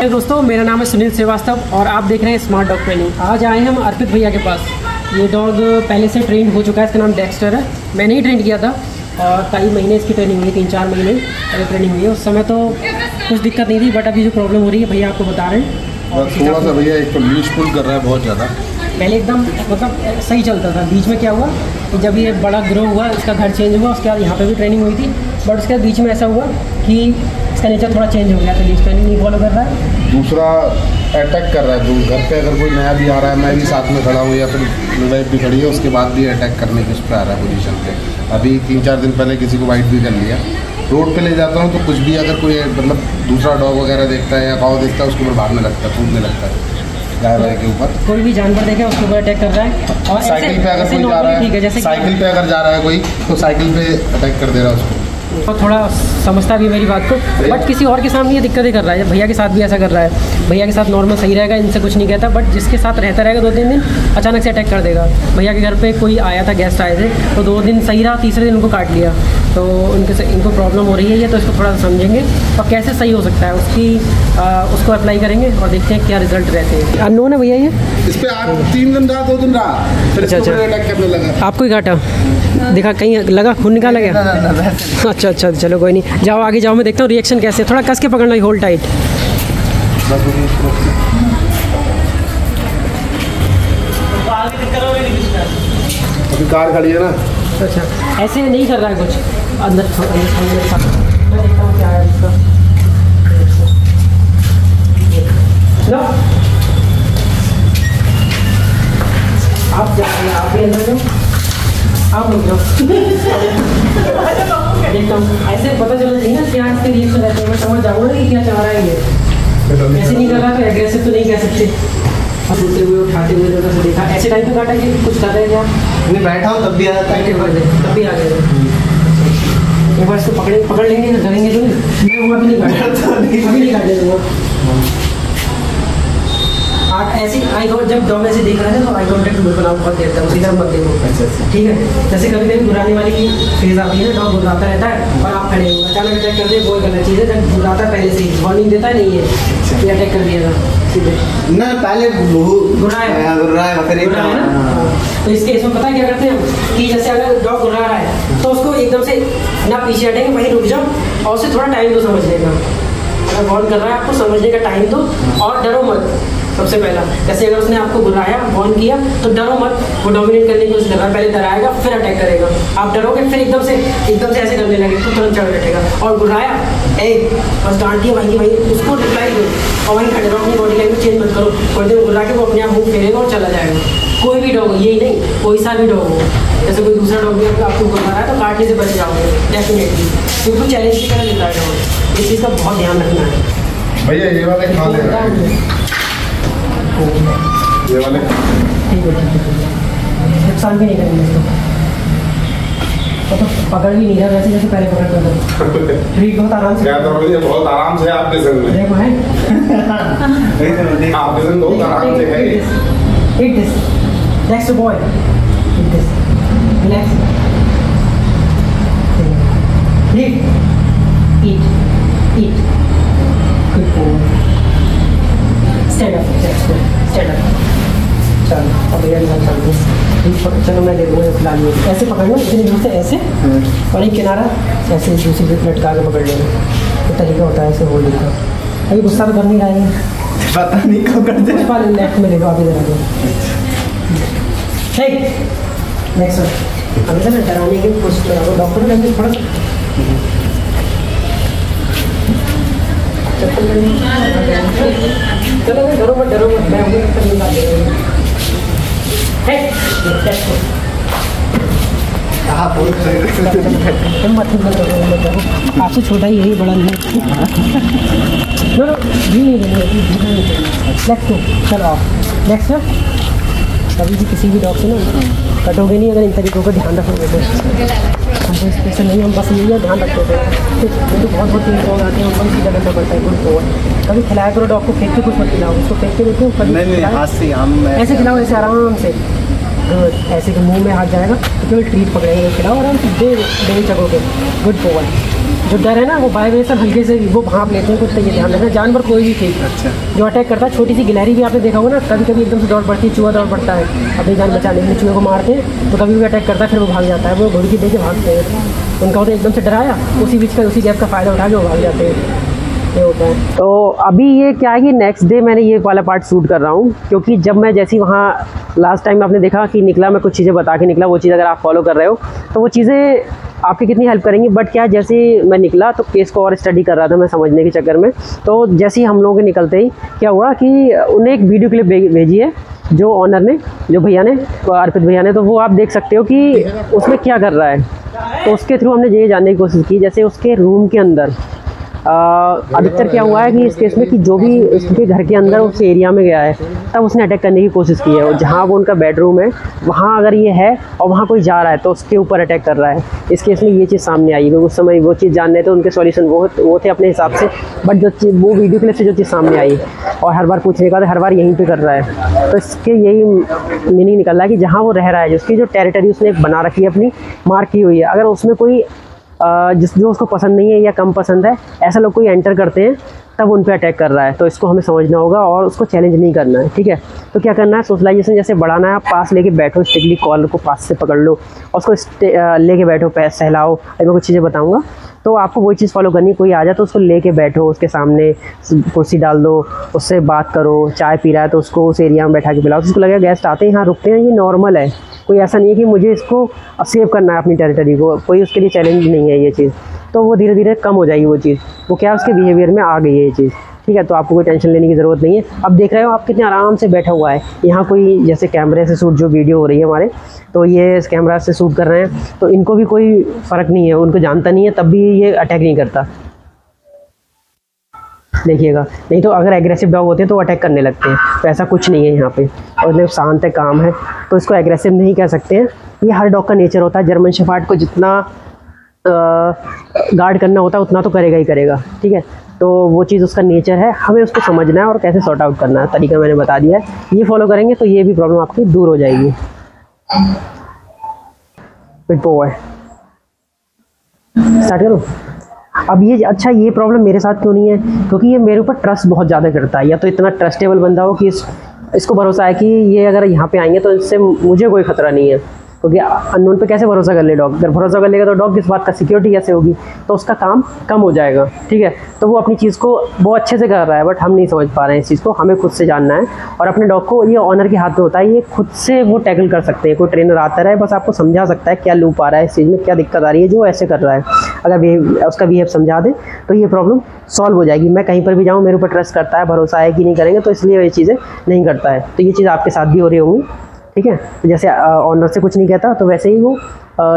दोस्तों, मेरा नाम है सुनील श्रीवास्तव और आप देख रहे हैं स्मार्ट डॉग ट्रेनिंग। आज आए हम अर्पित भैया के पास। ये डॉग पहले से ट्रेन हो चुका है, इसका नाम डेक्स्टर है। मैंने ही ट्रेन किया था और कई महीने इसकी ट्रेनिंग हुई, 3-4 महीने पहले ट्रेनिंग हुई है। उस समय तो कुछ दिक्कत नहीं थी, बट अभी जो प्रॉब्लम हो रही है भैया आपको बता रहे हैं। और थोड़ा सा भैया एक तो लीश पुल कर रहा है बहुत ज़्यादा। पहले एकदम मतलब सही चलता था, बीच में क्या हुआ कि जब ये बड़ा ग्रो हुआ, इसका घर चेंज हुआ, उसके बाद यहाँ पे भी ट्रेनिंग हुई थी, बट उसके बाद बीच में ऐसा हुआ कि इसका नेचर थोड़ा चेंज हो गया, तो लीज ट्रेनिंग नहीं फॉलो कर रहा है। दूसरा अटैक कर रहा है। घर पे अगर कोई नया भी आ रहा है, मैं भी साथ में खड़ा हूँ या फिर वाइफ भी खड़ी है, उसके बाद भी अटैक करने की उस पर आ रहा है पोजीशन पे। अभी 3-4 दिन पहले किसी को वाइट भी कर लिया। रोड पे ले जाता हूँ तो कुछ भी अगर कोई मतलब दूसरा डॉग वगैरह देखता है या काऊ देखता है, उसके ऊपर भागने लगता है, कूदने लगता है गाय वाय के ऊपर। कोई भी जानवर देखे उसके ऊपर अटैक कर रहा है। और साइकिल पे अगर कोई जा रहा है, जैसे साइकिल पे अगर जा रहा है कोई, तो साइकिल पे अटैक कर दे रहा है उसको। तो थोड़ा समझता भी मेरी बात को, बट किसी और के सामने ये दिक्कतें कर रहा है। भैया के साथ भी ऐसा कर रहा है। भैया के साथ नॉर्मल सही रहेगा, इनसे कुछ नहीं कहता, बट जिसके साथ रहता रहेगा 2-3 दिन अचानक से अटैक कर देगा। भैया के घर पे कोई आया था, गेस्ट आए थे, तो 2 दिन सही रहा, तीसरे दिन उनको काट लिया। तो इनको प्रॉब्लम हो रही है ये, तो इसको थोड़ा समझेंगे और कैसे सही हो सकता है उसको अप्लाई करेंगे और देखते हैं क्या रिजल्ट रहते हैं। अननोन है भैया ये, इस पे आज 3 दिन रहा, 2 दिन रहा, फिर इसको अटैक करने लगा। आपको ही काटा? दिखा कहीं लगा, खून निकाला गया? अच्छा, चलो कोई नहीं, जाओ आगे जाओ, मैं देखता हूँ रिएक्शन कैसे। थोड़ा कस के पकड़ना, होल्ड टाइट। अभी कार खड़ी है ना। अच्छा, ऐसे नहीं कर रहा है कुछ अंदर मैं देखता हूँ क्या है इसका। लो आप जाइए, आप भी अंदर जाओ, आप लोग जाओ। देखता हूँ, ऐसे पता चलना चाहिए ना क्या इसके रिएक्शन रहते हैं, मैं समझ जाऊँगा कि क्या चाह रहा है ये। ऐसे नहीं कर रहा तो एग्रेसिव तो नहीं कह सकते। उठते हुए उठाते हुए जगह से देखा, ऐसे टाइम पे काटा कि कुछ कर रहे हैं क्या? मैं बैठा हूँ तब भी आ जाता है, तब भी आ गया। एक बार इसको पकड़ लेंगे तो डरेंगे तो नहीं। मैं वो अभी नहीं काटा, अभी नहीं काटे वो। आप ऐसे जब डॉग ऐसे देख रहे हैं तो आई कॉन्टेक्ट बनाओ बहुत देर तक, उसी तरह मत देखो। ठीक है, जैसे कभी कभी घुराने वाली की फेज आती है ना, डॉग घुराता रहता है और आप खड़े हो, अचानक अटैक कर दे, बहुत गलत चीज़ है। जब घुराता है पहले से ही वार्निंग देता है, नहीं है ये अटैक कर दिया था ना, पहले घुराया तो इसके इसमें पता है क्या करते हैं कि जैसे अगर डॉग घुरा रहा है तो उसको एकदम से ना पीछे हटेंगे, वहीं रुक जाओ और उसे थोड़ा टाइम दो समझने का। अगर वॉर्न कर रहा है आपको, समझने का टाइम दो और डरो मत। सबसे पहला, जैसे अगर उसने आपको बुलाया, वॉर्न किया, तो डरो मत। वो डोमिनेट करने की कोशिश कर रहा है, पहले डराएगा फिर अटैक करेगा। आप डरोगे फिर एकदम से ऐसे करने लगे तो तुरंत चढ़ बैठेगा। और बुलाया बस डांट दिया, वहीं उसको रिप्लाई दो और वहीं खड़े रहो, अपनी बॉडी लैंग्वेज चेंज मत करो। थोड़ी देर बुला के वो अपने आप मुँह फेरेगा और चला जाएगा। कोई भी डॉग हो, यही नहीं कोई सा भी डॉग हो, जैसे कोई दूसरा डॉग भी आपको बुला रहा है तो काटने से बच जाओगे डेफिनेटली, क्योंकि चैलेंज की तरह लेता है डॉग। इस चीज़ का बहुत ध्यान रखना है भैया। ये वाले खा ले रहा है, ये वाले ठीक है, नुकसान भी नहीं करेंगे इसको। तो पकड़ भी नहीं रहा वैसे जैसे पहले पकड़ता था। ट्रीट बहुत आराम से, बहुत आराम से आपके संग में देखो है आपके संग बहुत आराम से है। Eat this. Next boy. Eat this. Relax. Eat. Good boy. Stand up. Stand up. चलो अब भैया चलो मैं दे दूँगा फिलहाल। ऐसे पकड़ना, इतनी दूर से ऐसे और एक किनारा ऐसे दूसरी लटका के पकड़ लेना। तो तरीका होता है ऐसे होल्डिंग का। अभी गुस्सा तो कर नहीं रहा है, पता नहीं कब करते हैं। लेफ्ट में देखो, अभी जरा ठीक। नेक्स्ट अभी से डराने की कोशिश करो, डॉक्टर ने थोड़ा चलो डरो मत, मैं आपसे छोटा ही यही बड़ा नहीं। चलो नेक्स्ट। कभी भी किसी भी डॉग से ना कटोगे नहीं अगर इन तरीकों का ध्यान रखोगे तो। हमको स्पेशल नहीं, हम बस यही ध्यान रखते थे। तो बहुत चीज़ डॉग आते हैं, उनको भी सीधा करना पड़ता है। गुड फॉरवर्ड कभी खिलाया करो डॉग को, फेंक के कुछ मत खिलाओ उसको, फेंक के देखो ऐसे खिलाओ, ऐसे आराम से। ऐसे कि मुंह में हाथ जाएगा तो केवल ट्रीट पकड़ेंगे, खिलाओ आराम से, दे चकोगे। Good forward. जो डर है ना वो बाय वे सब हल्के से वो भाप लेते हैं कुत्ते, ये ध्यान रखना। जानवर कोई भी ठीक अच्छा जो अटैक करता है, छोटी सी गिलहरी भी आपने देखा होगा ना, कभी कभी एकदम से दौड़ पड़ती है, चूहा दौड़ पड़ता है अपनी जान बचाने के लिए, चूहे को मारते हैं तो कभी भी अटैक करता है, फिर वो भाग जाता है, वो घुड़की दे के भागते हैं। उनका तो एकदम से डराया, उसी बीच का उसी गैप का फ़ायदा उठा के वो भाग जाते हैं, ये होता है। तो अभी ये क्या है कि नेक्स्ट डे मैंने ये वाला पार्ट शूट कर रहा हूँ, क्योंकि जब मैं जैसे ही वहाँ लास्ट टाइम आपने देखा कि निकला, मैं कुछ चीज़ें बता के निकला, वो चीज़ अगर आप फॉलो कर रहे हो तो वो चीज़ें आपकी कितनी हेल्प करेंगी। बट क्या, जैसे मैं निकला तो केस को और स्टडी कर रहा था मैं समझने के चक्कर में, तो जैसे ही हम लोगों के निकलते ही क्या हुआ कि उन्हें एक वीडियो क्लिप भेजी है जो ऑनर ने, जो भैया ने, अर्पित भैया ने, तो वो आप देख सकते हो कि उसमें क्या कर रहा है। तो उसके थ्रू हमने ये जानने की कोशिश की, जैसे उसके रूम के अंदर अधिकतर क्या हुआ है कि इस केस में कि जो भी उसके घर के अंदर उस एरिया में गया है तब उसने अटैक करने की कोशिश की है, और जहाँ वो उनका बेडरूम है वहाँ अगर ये है और वहाँ कोई जा रहा है तो उसके ऊपर अटैक कर रहा है। इस केस में ये चीज़ सामने आई, क्योंकि उस समय वो चीज़ जानने थे, उनके सॉल्यूशन वो थे अपने हिसाब से, बट जो वो वीडियो क्लिप से जो चीज़ सामने आई और हर बार पूछने का हर बार यहीं पर कर रहा है, तो इसके यही मीनिंग निकल रहा है कि जहाँ वो रह रहा है, जिसकी जो टेरिटरी उसने बना रखी है अपनी, मार्क की हुई है, अगर उसमें कोई जो उसको पसंद नहीं है या कम पसंद है, ऐसा लोग कोई एंटर करते हैं तब उन पे अटैक कर रहा है, तो इसको हमें समझना होगा और उसको चैलेंज नहीं करना है। ठीक है, तो क्या करना है, सोशलाइजेशन जैसे बढ़ाना है, आप पास लेके बैठो, स्ट्रिक्टली कॉलर को पास से पकड़ लो और उसको लेके बैठो, पैर सहलाओ, मैं कुछ चीज़ें बताऊंगा तो आपको वही चीज़ फॉलो करनी। कोई आ जाए तो उसको लेके बैठो, उसके सामने कुर्सी डाल दो, उससे बात करो, चाय पी रहा है तो उसको उस एरिया में बैठा के पिलाओ, उसको लगेगा गेस्ट आते हैं यहाँ रुकते हैं, ये नॉर्मल है, कोई ऐसा नहीं है कि मुझे इसको सेव करना है अपनी टेरिटरी को, कोई उसके लिए चैलेंज नहीं है ये चीज़, तो वो धीरे धीरे कम हो जाएगी वो चीज़, वो क्या उसके बिहेवियर में आ गई है ये चीज़। ठीक है, तो आपको कोई टेंशन लेने की ज़रूरत नहीं है। अब देख रहे हो आप कितने आराम से बैठा हुआ है, यहाँ कोई जैसे कैमरे से शूट जो वीडियो हो रही है हमारे, तो ये इस कैमरा से शूट कर रहे हैं तो इनको भी कोई फ़र्क नहीं है, उनको जानता नहीं है तब भी ये अटैक नहीं करता, देखिएगा। नहीं तो अगर एग्रेसिव डॉग होते हैं तो वो अटैक करने लगते हैं, तो ऐसा कुछ नहीं है यहाँ पे, और मतलब शांत है, काम है, तो इसको एग्रेसिव नहीं कह सकते हैं। ये हर डॉग का नेचर होता है, जर्मन शेफर्ड को जितना गार्ड करना होता है उतना तो करेगा ही करेगा। ठीक है, तो वो चीज़ उसका नेचर है, हमें उसको समझना है और कैसे सॉर्ट आउट करना है, तरीका मैंने बता दिया है, ये फॉलो करेंगे तो ये भी प्रॉब्लम आपकी दूर हो जाएगी। स्टार्ट करो। अब ये अच्छा, ये प्रॉब्लम मेरे साथ क्यों नहीं है, क्योंकि ये मेरे ऊपर ट्रस्ट बहुत ज़्यादा करता है, या तो इतना ट्रस्टेबल बंदा हो कि इसको भरोसा है कि ये अगर यहाँ पे आएंगे तो इससे मुझे कोई खतरा नहीं है, क्योंकि अननोन पे कैसे भरोसा कर ले डॉग, अगर भरोसा कर लेगा तो डॉग किस बात का सिक्योरिटी कैसे होगी, तो उसका काम कम हो जाएगा। ठीक है, तो वो अपनी चीज़ को वो अच्छे से कर रहा है, बट हम नहीं समझ पा रहे हैं इस चीज़ को, हमें खुद से जानना है। और अपने डॉग को, ये ऑनर के हाथ में होता है, ये खुद से वो टैकल कर सकते हैं, कोई ट्रेनर आता रहे बस आपको समझा सकता है क्या लूप आ रहा है इस चीज़ में, क्या दिक्कत आ रही है जो ऐसे कर रहा है, अगर उसका बिहेव समझा दे तो ये प्रॉब्लम सॉल्व हो जाएगी। मैं कहीं पर भी जाऊँ मेरे ऊपर ट्रस्ट करता है, भरोसा है कि नहीं करेंगे, तो इसलिए ये चीज़ें नहीं करता है, तो ये चीज़ आपके साथ भी हो रही होंगी। ठीक है, तो जैसे ऑनर से कुछ नहीं कहता तो वैसे ही वो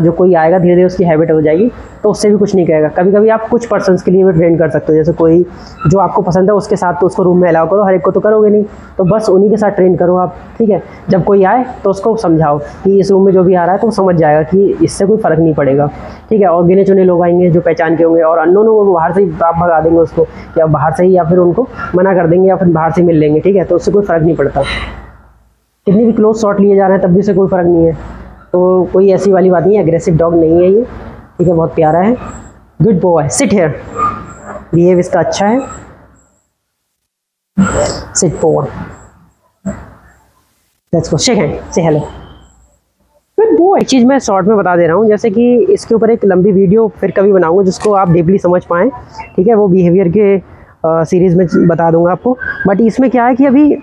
जो कोई आएगा धीरे धीरे उसकी हैबिट हो जाएगी तो उससे भी कुछ नहीं कहेगा। कभी कभी आप कुछ पर्सन्स के लिए भी ट्रेन कर सकते हो, जैसे कोई जो आपको पसंद है उसके साथ तो उसको रूम में अलाउ करो, हर एक को तो करोगे नहीं, तो बस उन्हीं के साथ ट्रेन करो आप। ठीक है, जब कोई आए तो उसको समझाओ कि इस रूम में जो भी आ रहा है तो वो समझ जाएगा कि इससे कोई फ़र्क नहीं पड़ेगा। ठीक है, और गिने चुने लोग आएंगे जो पहचान के होंगे, और अननोन वो बाहर से ही आप भगा देंगे उसको, या बाहर से ही, या फिर उनको मना कर देंगे, या फिर बाहर से मिल लेंगे। ठीक है, तो उससे कोई फ़र्क नहीं पड़ता, कितनी भी क्लोज शॉट लिए जा रहे हैं तब भी से कोई फ़र्क नहीं है, तो कोई ऐसी वाली बात नहीं है, एग्रेसिव डॉग नहीं है ये। ठीक है, बहुत प्यारा है, good boy, sit here, behave इसका अच्छा है, sit forward, let's go, shake hand, say hello, good boy. एक चीज़ मैं शॉर्ट में बता दे रहा हूँ, जैसे कि इसके ऊपर एक लंबी वीडियो फिर कभी बनाऊंगा जिसको आप डीपली समझ पाएँ। ठीक है, वो बिहेवियर के सीरीज़ में बता दूंगा आपको, बट इसमें क्या है कि अभी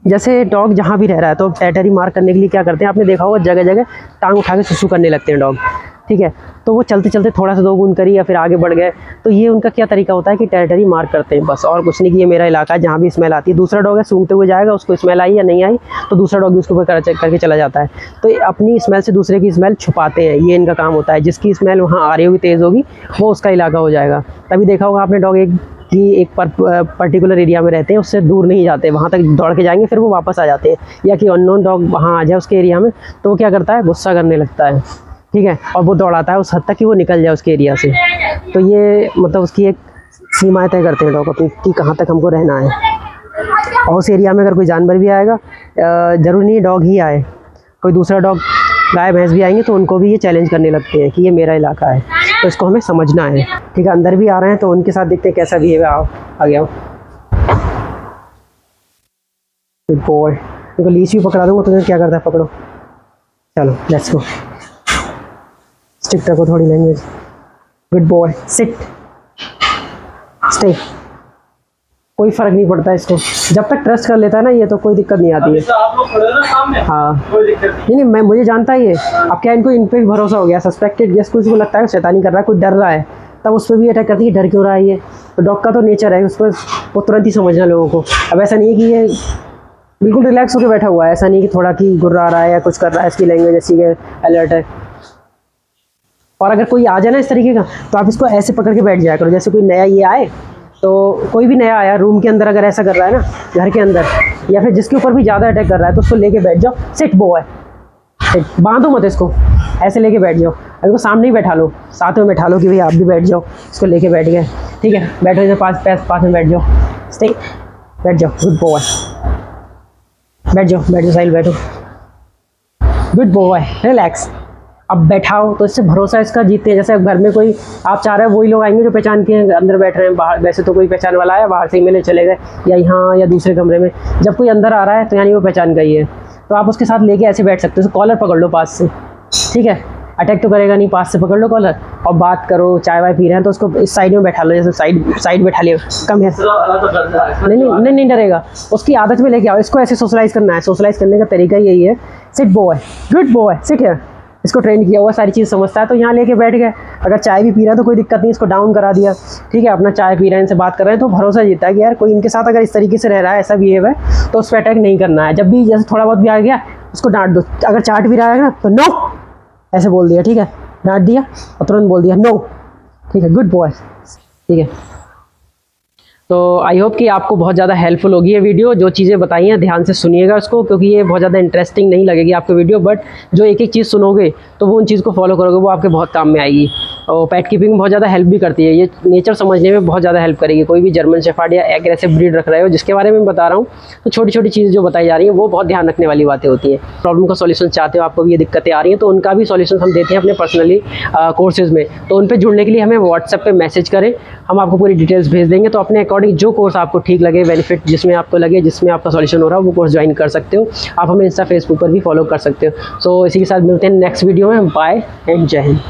जैसे डॉग जहाँ भी रह रहा है तो टेरिटरी मार्क करने के लिए क्या करते हैं, आपने देखा होगा जगह जगह टांग उठा के सुसु करने लगते हैं डॉग। ठीक है, तो वो चलते चलते थोड़ा सा 2 गुण करी या फिर आगे बढ़ गए, तो ये उनका क्या तरीका होता है कि टेरिटरी मार्क करते हैं बस, और कुछ नहीं कि ये मेरा इलाका है, जहाँ भी स्मेल आती है दूसरा डॉग है सूंघते हुए जाएगा, उसको स्मेल आई या नहीं आई तो दूसरा डॉग भी उसके ऊपर करके चला जाता है, तो अपनी स्मेल से दूसरे की स्मेल छुपाते हैं, ये इनका काम होता है। जिसकी स्मेल वहाँ आ रही होगी, तेज़ होगी, वो उसका इलाका हो जाएगा। तभी देखा होगा आपने डॉग एक पर्टिकुलर एरिया में रहते हैं, उससे दूर नहीं जाते, वहाँ तक दौड़ के जाएंगे फिर वो वापस आ जाते हैं, या कि अननोन डॉग वहाँ आ जाए उसके एरिया में तो वो क्या करता है, गुस्सा करने लगता है। ठीक है, और वो दौड़ाता है उस हद तक कि वो निकल जाए उसके एरिया से, तो ये मतलब उसकी एक सीमाएँ तय करते हैं डॉग अपनी कि कहाँ तक हमको रहना है। और उस एरिया में अगर कोई जानवर भी आएगा, ज़रूरी नहीं डॉग ही आए, कोई दूसरा डॉग, गाय भैंस भी आएंगे तो उनको भी ये चैलेंज करने लगते हैं कि ये मेरा इलाका है। तो इसको हमें समझना है, ठीक है। अंदर भी आ रहे हैं तो उनके साथ देखते हैं कैसा बिहेव है। आओ आगे आओ। Good boy. इनको लीच भी पकड़ा दूंगा, तुम्हें क्या करता है, पकड़ो। चलो लेट्स गो। स्टिक रखो थोड़ी language. Good boy, sit, stay. कोई फर्क नहीं पड़ता इसको, जब तक ट्रस्ट कर लेता है ना ये तो कोई दिक्कत नहीं आती है। आप लोग खड़े हो ना सामने, हाँ कोई दिक्कत नहीं, मैं मुझे जानता है ये। अब क्या इनको इन पे भी भरोसा हो गया, सस्पेक्टेड जैसे किसी को लगता है शैतानी कर रहा है, कोई डर रहा है तब उस पर भी अटैक करती है। डर क्यों रहा है ये, तो डॉग का तो नेचर है उस पर वो तुरंत ही समझना लोगों को। अब ऐसा नहीं है कि ये बिल्कुल रिलैक्स होकर बैठा हुआ है, ऐसा नहीं कि थोड़ा कि गुर्रा रहा है या कुछ कर रहा है, इसकी लैंग्वेज ऐसी है, अलर्ट है। और अगर कोई आ जाए ना इस तरीके का तो आप इसको ऐसे पकड़ के बैठ जाया करो, जैसे कोई नया ये आए तो कोई भी नया आया रूम के अंदर अगर ऐसा कर रहा है ना, घर के अंदर या फिर जिसके ऊपर भी ज़्यादा अटैक कर रहा है तो उसको लेके बैठ जाओ। सिट बॉय, सिट, बांधो मत इसको, ऐसे लेके बैठ जाओ। अगर को सामने ही बैठा लो, साथ में बैठा लो कि भाई आप भी बैठ जाओ, इसको लेके बैठ गए, ठीक है। बैठो इधर पास में बैठ जाओ, स्टे, बैठ जाओ। गुड बॉय, बैठ जाओ साहिल, बैठो। Good boy, relax. अब बैठाओ तो इससे भरोसा इसका जीतते हैं। जैसे अब घर में कोई आप चाह रहे हैं वही लोग आएंगे जो पहचान के अंदर बैठ रहे हैं, बाहर वैसे तो कोई पहचान वाला आया बाहर से ही मिले चले गए या यहाँ या दूसरे कमरे में। जब कोई अंदर आ रहा है तो यानी वो पहचान का ही है, तो आप उसके साथ लेके ऐसे बैठ सकते हो। कॉलर पकड़ लो पास से, ठीक है, अटैक तो करेगा नहीं, पास से पकड़ लो कॉलर और बात करो। चाय वाय पी रहे हैं तो उसको इस साइड में बैठा लो, जैसे साइड बैठा लियो, कम है। नहीं डरेगा, उसकी आदत में लेके आओ। इसको ऐसे सोशलाइज करना है, सोशलाइज करने का तरीका यही है। Sit boy, good boy, sit here. इसको ट्रेन किया हुआ, सारी चीज़ समझता है तो यहाँ लेके बैठ गए। अगर चाय भी पी रहा है तो कोई दिक्कत नहीं, इसको डाउन करा दिया, ठीक है। अपना चाय पी रहे हैं, इनसे बात कर रहे हैं तो भरोसा जीता है कि यार कोई इनके साथ अगर इस तरीके से रह रहा है, ऐसा बिहेव है तो उस पर अटैक नहीं करना है। जब भी जैसे थोड़ा बहुत भी आ गया उसको डांट दो। अगर चाट भी रहा है ना तो नो ऐसे बोल दिया, ठीक है, डांट दिया और तुरंत बोल दिया नो, ठीक है। गुड बॉय, ठीक है। तो आई होप कि आपको बहुत ज़्यादा हेल्पफुल होगी ये वीडियो। जो चीज़ें बताई हैं ध्यान से सुनिएगा उसको, क्योंकि ये बहुत ज़्यादा इंटरेस्टिंग नहीं लगेगी आपको वीडियो, बट जो एक एक चीज़ सुनोगे तो वो उन चीज़ को फॉलो करोगे वो आपके बहुत काम में आएगी। और पेट कीपिंग में बहुत ज़्यादा हेल्प भी करती है, ये नेचर समझने में बहुत ज़्यादा हेल्प करेगी। कोई भी जर्मन शेफर्ड या एग्रेसिव ब्रीड रख रहे हो जिसके बारे में बता रहा हूँ, तो छोटी छोटी चीज़ें जो बताई जा रही हैं वो बहुत ध्यान रखने वाली बातें होती हैं। प्रॉब्लम का सॉल्यूशन चाहते हो, आपको भी ये दिक्कतें आ रही हैं तो उनका भी सॉल्यूशन हम देते हैं अपने पर्सनली कोर्सेज़ में। तो उन पर जुड़ने के लिए हमें व्हाट्सएप पर मैसेज करें, हम आपको पूरी डिटेल्स भेज देंगे। तो अपने अकॉर्डिंग जो कोर्स आपको ठीक लगे, बेनिफिट जिसमें आपको लगे, जिसमें आपका सॉल्यूशन हो रहा है वो कोर्स ज्वाइन कर सकते हो। आप हमें इंस्टा फेसबुक पर भी फॉलो कर सकते हो। सो इसी के साथ मिलते हैं नेक्स्ट वीडियो में। बाय एंड जय हिंद।